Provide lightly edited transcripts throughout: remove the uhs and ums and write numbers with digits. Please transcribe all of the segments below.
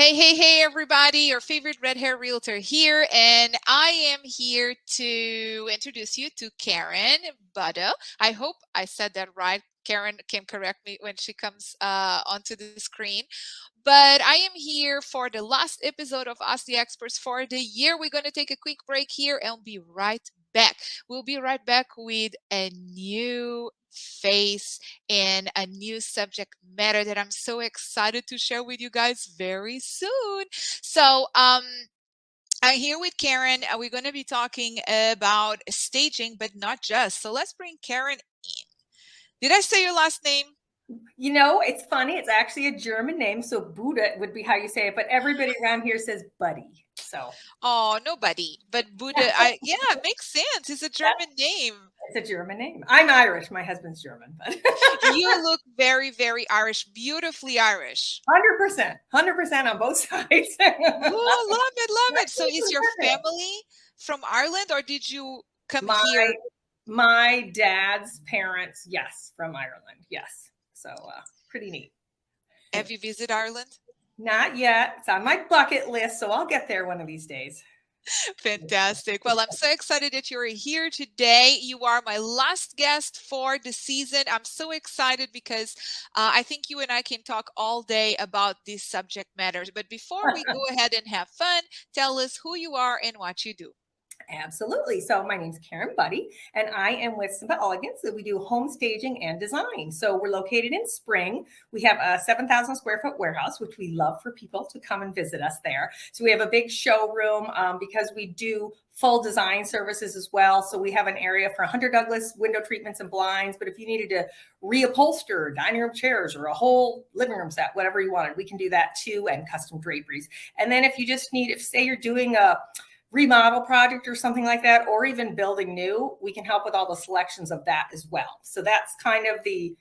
Hey, hey, hey, everybody, your favorite red hair realtor here. And I am here to introduce you to Karen Budde. I hope I said that right. Karen can correct me when she comes onto the screen. But I am here for the last episode of Ask the Experts for the year. We're going to take a quick break here and be right back. We'll be right back with a new face and a new subject matter that I'm so excited to share with you guys very soon. So, I'm here with Karen. We're going to be talking about staging, but not just. So let's bring Karen in. Did I say your last name? You know, it's funny. It's actually a German name, so Budde would be how you say it. But everybody around here says Buddy. So Oh, nobody. But Budde, yeah, it makes sense. It's a German name. it's a German name. I'm Irish. My husband's German, but You look very, very Irish, beautifully Irish. 100%, 100% on both sides. Oh, love it, love it. So is your family from Ireland or did you come here? My dad's parents, yes, from Ireland, yes. So pretty neat. Have you visited Ireland? Not yet. It's on my bucket list, so I'll get there one of these days. Fantastic. Well, I'm so excited that you're here today. You are my last guest for the season. I'm so excited because I think you and I can talk all day about these subject matters. But before we go ahead and have fun, tell us who you are and what you do. Absolutely. So my name's Karen Budde, and I am with Silva Elegance. So we do home staging and design. So we're located in Spring. We have a 7,000 square foot warehouse, which we love for people to come and visit us there. So we have a big showroom because we do full design services as well. So we have an area for Hunter Douglas window treatments and blinds. But if you needed to reupholster dining room chairs or a whole living room set, whatever you wanted, we can do that too, and custom draperies. And then if you just need, if say you're doing a remodel project or something like that, or even building new, we can help with all the selections of that as well. So that's kind of the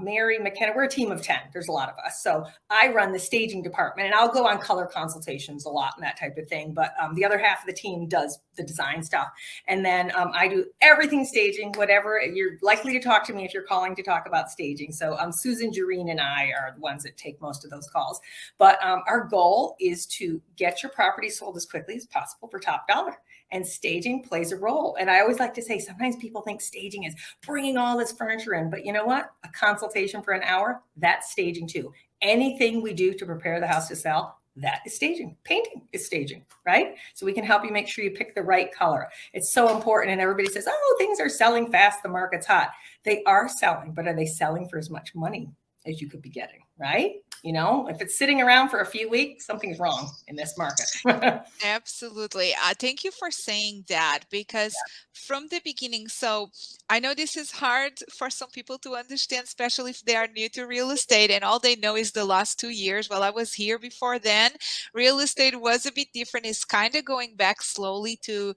Mary McKenna. We're a team of 10. There's a lot of us. So I run the staging department, and I'll go on color consultations a lot and that type of thing. But the other half of the team does the design stuff. And then I do everything staging, whatever you're likely to talk to me if you're calling to talk about staging. So Susan, Jareen, and I are the ones that take most of those calls. But our goal is to get your property sold as quickly as possible for top dollar. And staging plays a role. And I always like to say, sometimes people think staging is bringing all this furniture in, but you know what? A consultation for an hour, that's staging too. Anything we do to prepare the house to sell, that is staging. Painting is staging, right? So we can help you make sure you pick the right color. It's so important. And everybody says, oh, things are selling fast. The market's hot. They are selling, but are they selling for as much money as you could be getting, right? You know, if it's sitting around for a few weeks, something's wrong in this market. Absolutely. Thank you for saying that because from the beginning, so I know this is hard for some people to understand, especially if they are new to real estate and all they know is the last 2 years. Well, I was here before then. Real estate was a bit different. It's kind of going back slowly to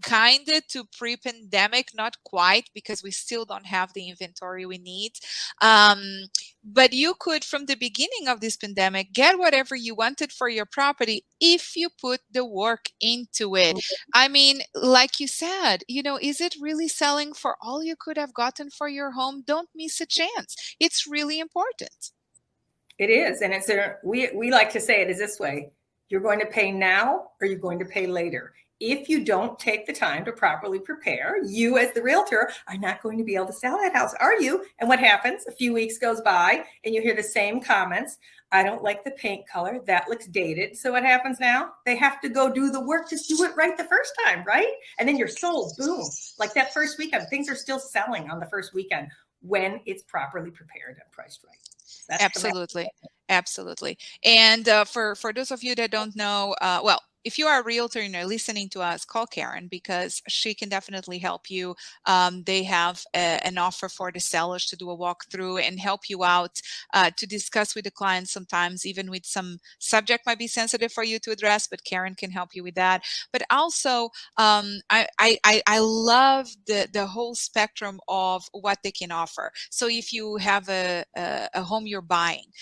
pre-pandemic, not quite because we still don't have the inventory we need. But you could, from the beginning of this pandemic, get whatever you wanted for your property if you put the work into it. I mean, like you said, you know, is it really selling for all you could have gotten for your home? Don't miss a chance. It's really important. It is. And we like to say it is this way. You're going to pay now or you're going to pay later. If you don't take the time to properly prepare, you as the realtor are not going to be able to sell that house, are you? And what happens? A few weeks goes by and you hear the same comments. I don't like the paint color. That looks dated. So what happens now? They have to go do the work. Just do it right the first time, right? And then you're sold. Boom. Like that first weekend, things are still selling on the first weekend when it's properly prepared and priced right. That's absolutely. Absolutely. And for those of you that don't know, well, if you are a realtor and you're listening to us, call Karen because she can definitely help you. They have an offer for the sellers to do a walkthrough and help you out to discuss with the client sometimes, even with some subject might be sensitive for you to address, but Karen can help you with that. But also, I love the whole spectrum of what they can offer. So if you have a home you're buying,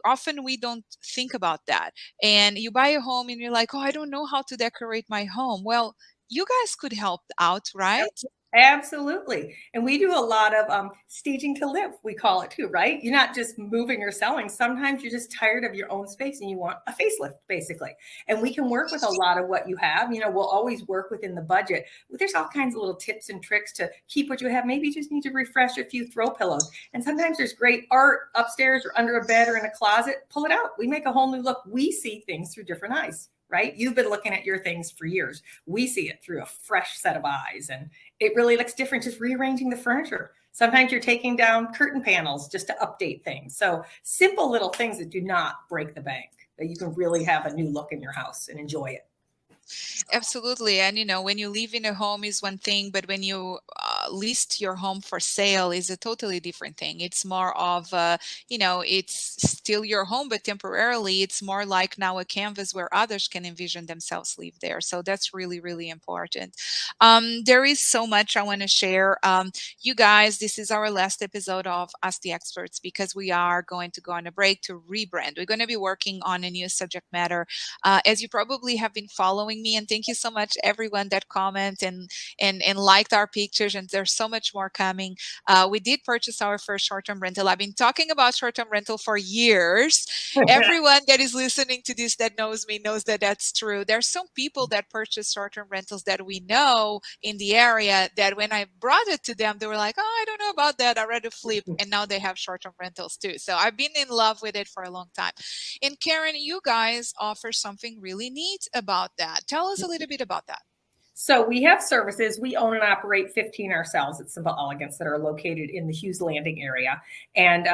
often we don't think about that. And you buy a home and you're like, oh, I don't know how to decorate my home. Well, you guys could help out, right? Absolutely. And we do a lot of staging to live, we call it too, right? You're not just moving or selling. Sometimes you're just tired of your own space and you want a facelift, basically. And we can work with a lot of what you have. You know, we'll always work within the budget. There's all kinds of little tips and tricks to keep what you have. Maybe you just need to refresh a few throw pillows. And sometimes there's great art upstairs or under a bed or in a closet. Pull it out. We make a whole new look. We see things through different eyes. Right? You've been looking at your things for years. We see it through a fresh set of eyes, and it really looks different just rearranging the furniture. Sometimes you're taking down curtain panels just to update things. So simple little things that do not break the bank, that you can really have a new look in your house and enjoy it. Absolutely. And when you live in a home is one thing, but when you list your home for sale is a totally different thing. It's more of, it's still your home, but temporarily it's more like now a canvas where others can envision themselves live there. So that's really, really important. There is so much I want to share. You guys, this is our last episode of Ask the Experts because we are going to go on a break to rebrand. We're going to be working on a new subject matter. As you probably have been following me, and thank you so much everyone that comment and liked our pictures, and there's so much more coming. We did purchase our first short-term rental. I've been talking about short-term rental for years. Everyone that is listening to this that knows me knows that that's true. There's some people that purchase short-term rentals that we know in the area that when I brought it to them, they were like, oh, I don't know about that. I read a flip, and now they have short-term rentals too. So I've been in love with it for a long time. And Karen, you guys offer something really neat about that. Tell us a little bit about that. So we have services. We own and operate 15 ourselves at Silva Elegance that are located in the Hughes Landing area. And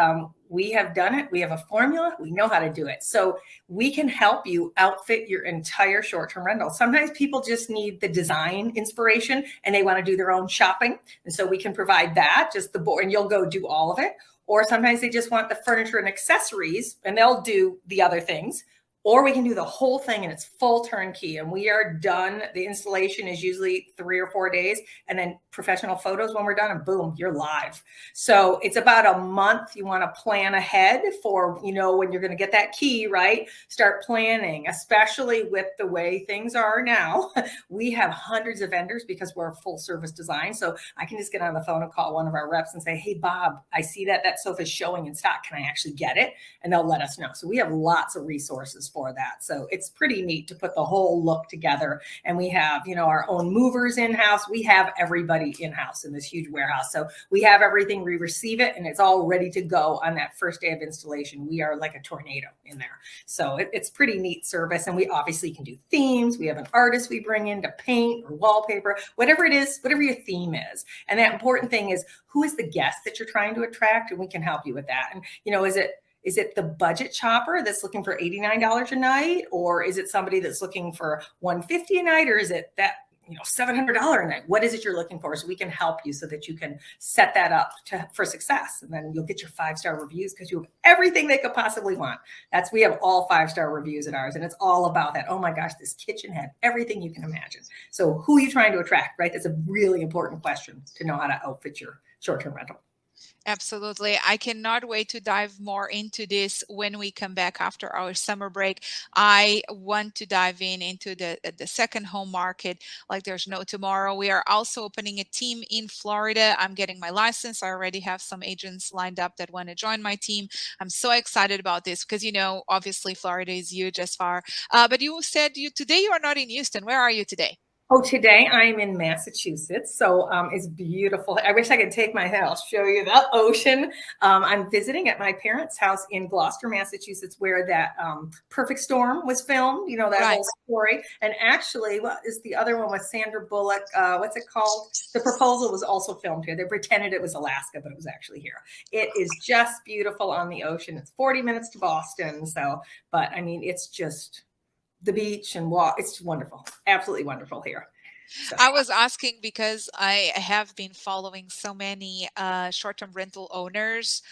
we have done it. We have a formula. We know how to do it. So we can help you outfit your entire short-term rental. Sometimes people just need the design inspiration and they want to do their own shopping. And so we can provide that, just the board, and you'll go do all of it. Or sometimes they just want the furniture and accessories and they'll do the other things. Or we can do the whole thing and it's full turnkey and we are done. The installation is usually 3 or 4 days and then professional photos when we're done and boom, you're live. So it's about a month. You want to plan ahead for, when you're going to get that key, right? Start planning, especially with the way things are now. We have hundreds of vendors because we're a full service design. So I can just get on the phone and call one of our reps and say, hey, Bob, I see that sofa is showing in stock. Can I actually get it? And they'll let us know. So we have lots of resources for that. So it's pretty neat to put the whole look together. And we have, our own movers in-house. We have everybody in-house in this huge warehouse. So we have everything, we receive it and it's all ready to go on that first day of installation. We are like a tornado in there. So it's pretty neat service. And we obviously can do themes. We have an artist we bring in to paint or wallpaper, whatever it is, whatever your theme is. And that important thing is who is the guest that you're trying to attract? And we can help you with that. And, is it the budget shopper that's looking for $89 a night? Or is it somebody that's looking for $150 a night? Or is it that, $700 a night? What is it you're looking for? So we can help you so that you can set that up for success. And then you'll get your 5-star reviews because you have everything they could possibly want. We have all 5-star reviews at ours. And it's all about that. Oh my gosh, this kitchen had everything you can imagine. So who are you trying to attract, right? That's a really important question to know how to outfit your short-term rental. Absolutely. I cannot wait to dive more into this when we come back after our summer break. I want to dive into the second home market like there's no tomorrow. We are also opening a team in Florida. I'm getting my license. I already have some agents lined up that want to join my team. I'm so excited about this because, obviously Florida is huge as far. But you said today you are not in Houston. Where are you today? Oh, today I'm in Massachusetts. So it's beautiful. I wish I could take my head. I'll show you the ocean. I'm visiting at my parents' house in Gloucester, Massachusetts, where that Perfect Storm was filmed, that Right. whole story. And actually, what is the other one with Sandra Bullock? What's it called? The Proposal was also filmed here. They pretended it was Alaska, but it was actually here. It is just beautiful on the ocean. It's 40 minutes to Boston. So, but I mean, it's just the beach and walk. It's wonderful. Absolutely wonderful here. So. I was asking because I have been following so many short-term rental owners,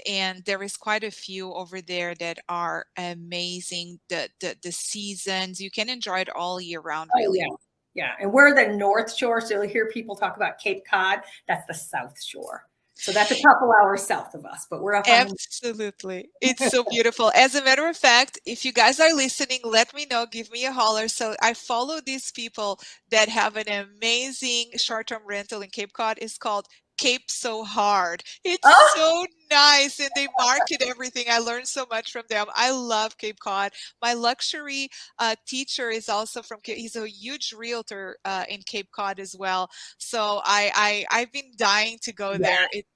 and there is quite a few over there that are amazing. The seasons, you can enjoy it all year round, really. Oh, yeah. And we're the North Shore, so you'll hear people talk about Cape Cod. That's the South Shore. So that's a couple hours south of us, but we're up on the. Absolutely. It's so beautiful. As a matter of fact, if you guys are listening, let me know, give me a holler. So I follow these people that have an amazing short-term rental in Cape Cod. It's called Cape So Hard. It's Oh, so nice and they market everything. I learned so much from them. I love Cape Cod. My luxury teacher is also from Cape. He's a huge realtor in Cape Cod as well. So I've been dying to go yeah. there. It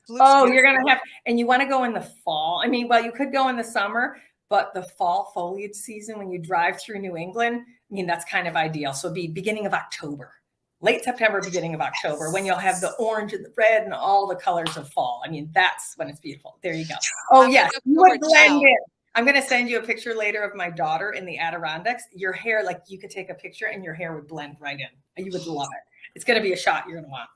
looks Oh, beautiful. you're going to have, and you want to go in the fall. I mean, well, you could go in the summer, but the fall foliage season, when you drive through New England, I mean, that's kind of ideal. So it'd be beginning of October, late September, beginning of October, when you'll have the orange and the red and all the colors of fall. I mean, that's when it's beautiful. There you go. Oh, I'm yes, an you October would blend child. in. I'm going to send you a picture later of my daughter in the Adirondacks. Your hair, like you could take a picture and your hair would blend right in. You would love it. It's going to be a shot you're going to want.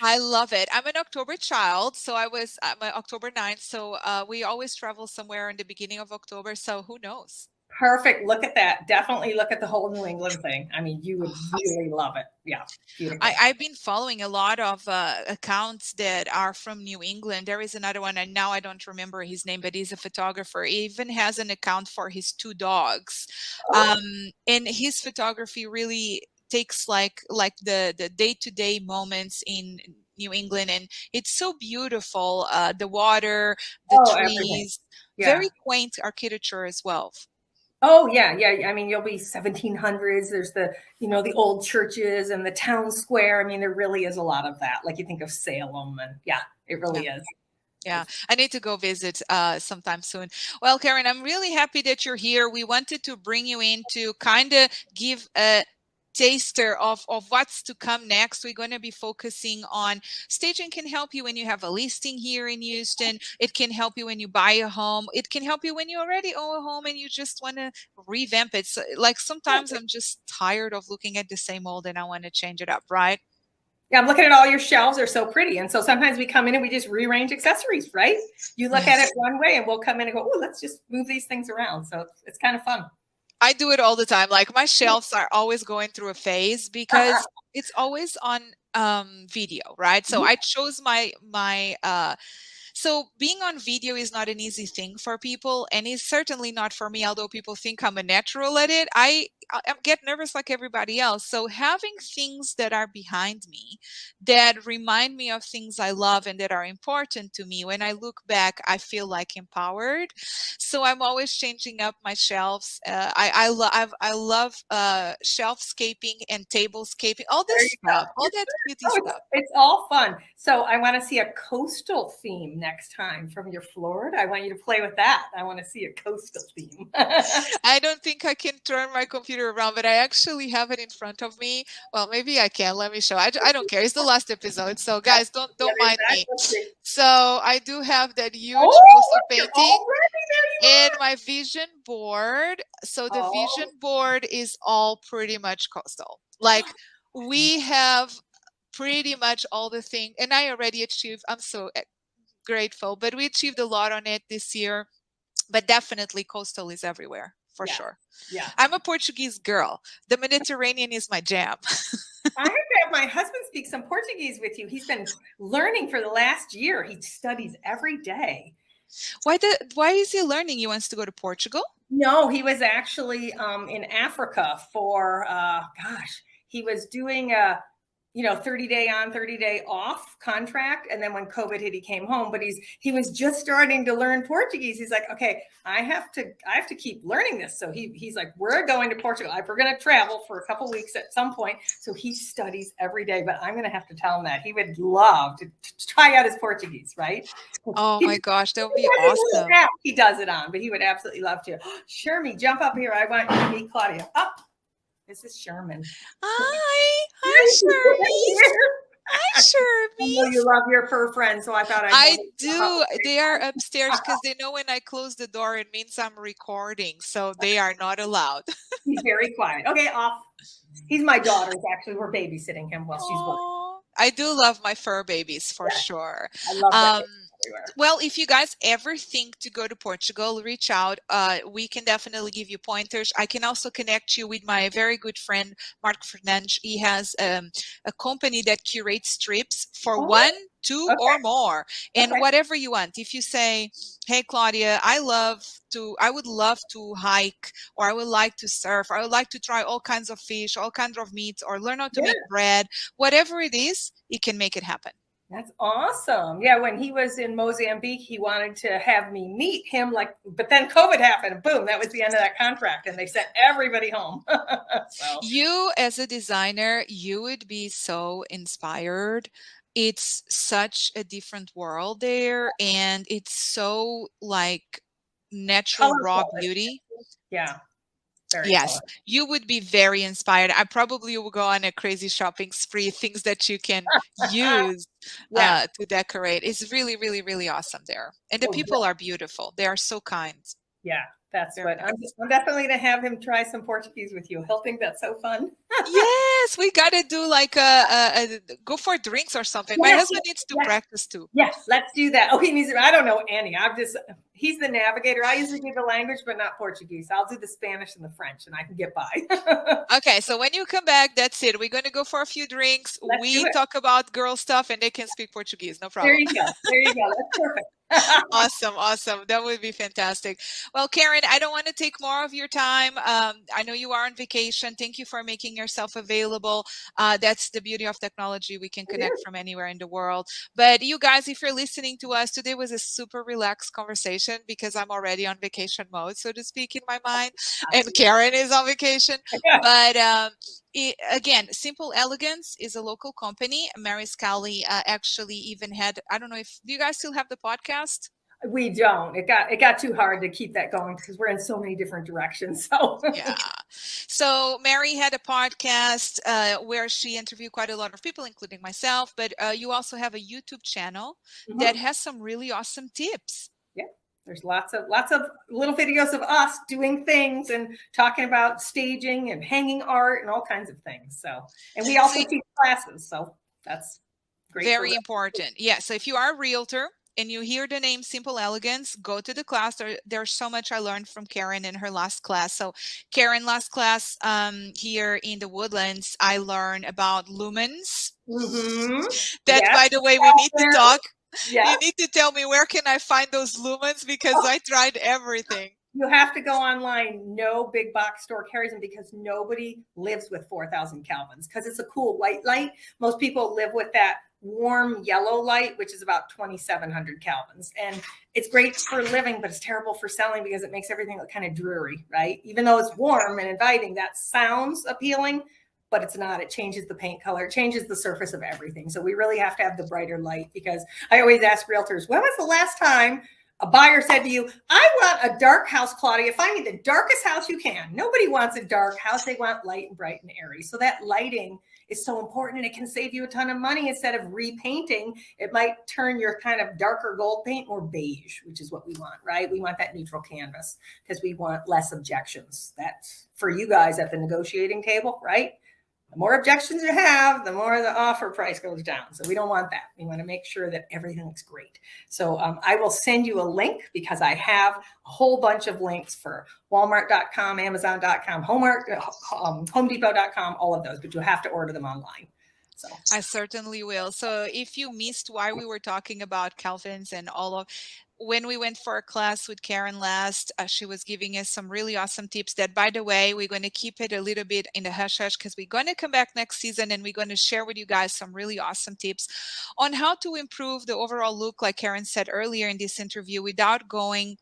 I love it. I'm an October child, so I'm an October 9th. So we always travel somewhere in the beginning of October. So who knows? Perfect. Look at that. Definitely look at the whole New England thing. I mean, you would really love it. Yeah, beautiful. I've been following a lot of accounts that are from New England. There is another one, and now I don't remember his name, but he's a photographer. He even has an account for his 2 dogs. And his photography really takes like the day-to-day moments in New England, and it's so beautiful. The water, the Everything. trees, Yeah. very quaint architecture as well. Oh, yeah, yeah. I mean, you'll be 1700s. There's the, the old churches and the town square. I mean, there really is a lot of that. Like you think of Salem, and yeah, it really is. Yeah, I need to go visit sometime soon. Well, Karen, I'm really happy that you're here. We wanted to bring you in to kind of give a taster of what's to come next. We're going to be focusing on staging can help you when you have a listing here in Houston. It can help you when you buy a home. It can help you when you already own a home and you just want to revamp it. So, like sometimes I'm just tired of looking at the same old and I want to change it up, right? Yeah, I'm looking at all your shelves. They're so pretty. And so sometimes we come in and we just rearrange accessories, right? You look at it one way and we'll come in and go, oh, let's just move these things around. So it's kind of fun. I do it all the time. Like my shelves are always going through a phase because it's always on video, right? So I chose so being on video is not an easy thing for people, and it's certainly not for me, although people think I'm a natural at it. I get nervous like everybody else. So having things that are behind me that remind me of things I love and that are important to me, when I look back, I feel like empowered. So I'm always changing up my shelves. I love shelfscaping and tablescaping, all this stuff, all that beauty stuff. It's all fun. So I want to see a coastal theme next time from your Florida. I want you to play with that. I want to see a coastal theme. I don't think I can turn my computer around, but I actually have it in front of me. Well, maybe I can. Let me show. I don't care. It's the last episode, so guys, don't mind me. So I do have that huge coastal painting and my vision board. So the vision board is all pretty much coastal. Like we have pretty much all the things, and I already achieved. I'm so grateful, but we achieved a lot on it this year. But definitely coastal is everywhere for sure. Yeah. I'm a Portuguese girl. The Mediterranean is my jam. I have to have my husband speak some Portuguese with you. He's been learning for the last year. He studies every day. Why is he learning? He wants to go to Portugal? No, he was actually in Africa for he was doing a 30-day on, 30-day off contract. And then when COVID hit, he came home, but he was just starting to learn Portuguese. He's like, okay, I have to keep learning this. So he's like, we're going to Portugal. We're going to travel for a couple of weeks at some point. So he studies every day, but I'm going to have to tell him that he would love to try out his Portuguese, right? Oh my gosh, that would be awesome. He does it on, but he would absolutely love to. Shermy, jump up here. I want you to meet Claudia. Up. This is Sherman. Hi, Shermy. Hi, Shermy. I know you love your fur friends, so I thought I do. They are upstairs because they know when I close the door, it means I'm recording, so they are not allowed. He's very quiet. Okay, off. He's my daughter's. Actually, we're babysitting him while she's working. I do love my fur babies for sure. I love that. everywhere. Well, if you guys ever think to go to Portugal, reach out. We can definitely give you pointers. I can also connect you with my very good friend, Mark Fernandes. He has a company that curates trips for Oh, one, two, okay. or more, and Okay. whatever you want. If you say, hey, Claudia, I would love to hike, or I would like to surf, or I would like to try all kinds of fish, all kinds of meats, or learn how to Yeah. make bread, whatever it is, you can make it happen. That's awesome. Yeah, when he was in Mozambique, he wanted to have me meet him, but then COVID happened. Boom, that was the end of that contract, and they sent everybody home. So You, as a designer, you would be so inspired. It's such a different world there, and it's so like natural raw colorful. beauty. Yeah, very Yes, colorful. you would be very inspired. I probably will go on a crazy shopping spree, things that you can use Yeah. to decorate. It's really, really, really awesome there. And the Well, people are beautiful. They are so kind. yeah, that's Very what nice. I'm definitely going to have him try some Portuguese with you. He'll think that's so fun. Yes, we gotta do like go for drinks or something. My Yes, husband needs to yes, practice too. yes, let's do that. Oh, he needs I don't know any. He's the navigator. I usually do the language, but not Portuguese. I'll do the Spanish and the French, and I can get by. Okay, so when you come back, that's it. We're gonna go for a few drinks. Let's do We it. talk about girl stuff, and they can speak Portuguese. No There problem. you go. There you go. That's perfect. Awesome, awesome. That would be fantastic. Well, Karen, I don't want to take more of your time. I know you are on vacation. Thank you for making yourself available. That's the beauty of technology. We can connect from anywhere in the world. But you guys, if you're listening to us, today was a super relaxed conversation because I'm already on vacation mode, so to speak, in my mind. And Karen is on vacation. But again, Simple Elegance is a local company. Mary Scally actually even had, I don't know if, do you guys still have the podcast? We don't. It got too hard to keep that going because we're in so many different directions. So Yeah. So Mary had a podcast where she interviewed quite a lot of people, including myself. But you also have a YouTube channel that has some really awesome tips. Yeah, there's lots of little videos of us doing things and talking about staging and hanging art and all kinds of things. So, and we also teach classes. So that's great. Very important. Yeah. So if you are a realtor and you hear the name Simple Elegance, go to the class. There's so much I learned from Karen in her last class. So Karen, last class here in the Woodlands, I learned about lumens. That, by the way, we need to talk. Yeah. You need to tell me, where can I find those lumens? Because I tried everything. You have to go online. No big box store carries them because nobody lives with 4,000 Kelvins because it's a cool white light. Most people live with that warm yellow light, which is about 2,700 Kelvins. And it's great for living, but it's terrible for selling because it makes everything look kind of dreary, right? Even though it's warm and inviting, that sounds appealing, but it's not. It changes the paint color, it changes the surface of everything. So we really have to have the brighter light because I always ask realtors, when was the last time a buyer said to you, I want a dark house, Claudia, find me the darkest house you can. Nobody wants a dark house. They want light and bright and airy. So that lighting is so important, and it can save you a ton of money. Instead of repainting, it might turn your kind of darker gold paint more beige, which is what we want, right? We want that neutral canvas because we want less objections. That's for you guys at the negotiating table, right? The more objections you have, the more the offer price goes down. So we don't want that. We want to make sure that everything looks great. So I will send you a link because I have a whole bunch of links for Walmart.com, Amazon.com, Home Depot.com, all of those, but you have to order them online. So I certainly will. So if you missed why we were talking about Kelvins and all of, when we went for a class with Karen last, she was giving us some really awesome tips that, by the way, we're going to keep it a little bit in the hush hush because we're going to come back next season and we're going to share with you guys some really awesome tips on how to improve the overall look, like Karen said earlier in this interview, without going,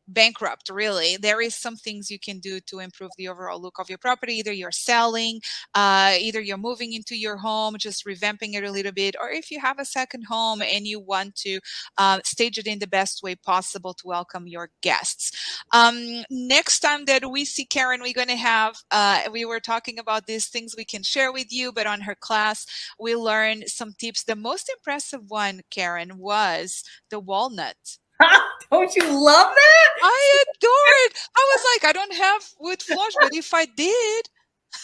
bankrupt. Really, there is some things you can do to improve the overall look of your property. Either you're selling, either you're moving into your home, just revamping it a little bit, or if you have a second home and you want to stage it in the best way possible to welcome your guests. Next time that we see Karen, we're going to have, we were talking about these things we can share with you, but on her class, we learned some tips. The most impressive one, Karen, was the walnut. Don't you love that? I adore it. I was like, I don't have wood floors, but if I did.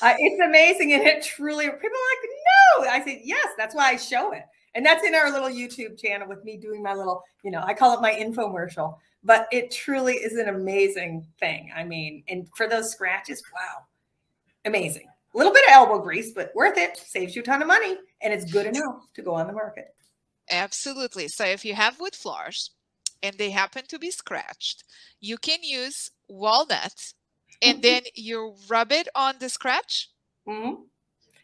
It's amazing. And it truly, people are like, no. I said, yes, that's why I show it. And that's in our little YouTube channel with me doing my little, I call it my infomercial, but it truly is an amazing thing. I mean, and for those scratches, wow, amazing. A little bit of elbow grease, but worth it. Saves you a ton of money, and it's good enough to go on the market. Absolutely. So if you have wood floors and they happen to be scratched, you can use walnut and then you rub it on the scratch. Mm-hmm.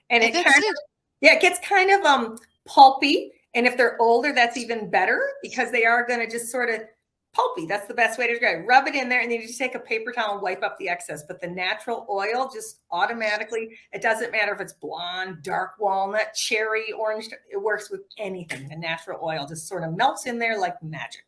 And it that's it. Yeah, it gets kind of pulpy. And if they're older, that's even better because they are going to just sort of pulpy. That's the best way to describe it. Rub it in there and then you just take a paper towel and wipe up the excess. But the natural oil just automatically, it doesn't matter if it's blonde, dark walnut, cherry, orange, it works with anything. The natural oil just sort of melts in there like magic.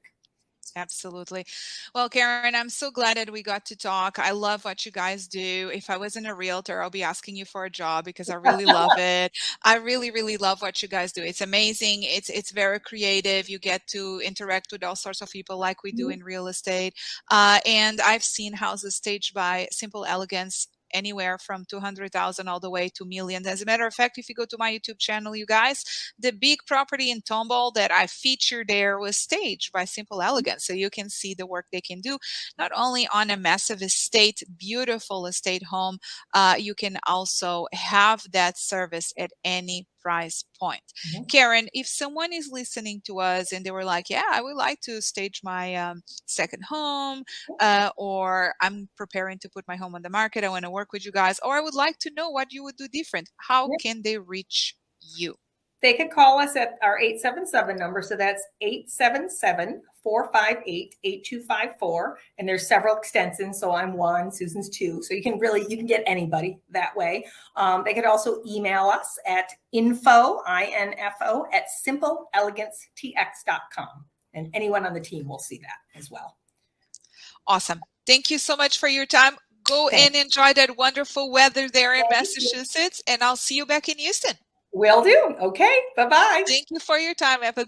Absolutely. Well, Karen, I'm so glad that we got to talk. I love what you guys do. If I wasn't a realtor, I'll be asking you for a job because I really love it. I really, really love what you guys do. It's amazing. It's very creative. You get to interact with all sorts of people like we do in real estate. And I've seen houses staged by Simple Elegance anywhere from 200,000 all the way to millions. As a matter of fact, if you go to my YouTube channel, you guys, the big property in Tomball that I featured there was staged by Simple Elegance. So you can see the work they can do, not only on a massive estate, beautiful estate home, you can also have that service at any price point. Karen, if someone is listening to us and they were like, yeah, I would like to stage my second home, or I'm preparing to put my home on the market, I want to work with you guys, or I would like to know what you would do different, how can they reach you? They could call us at our 877 number. So that's 877-458-8254. And there's several extensions. So I'm 1, Susan's 2. So you can get anybody that way. They could also email us at info at simpleelegancetx.com. And anyone on the team will see that as well. Awesome. Thank you so much for your time. Go and enjoy that wonderful weather there in Massachusetts. And I'll see you back in Houston. Will do. Okay. Bye-bye. Thank you for your time. Have a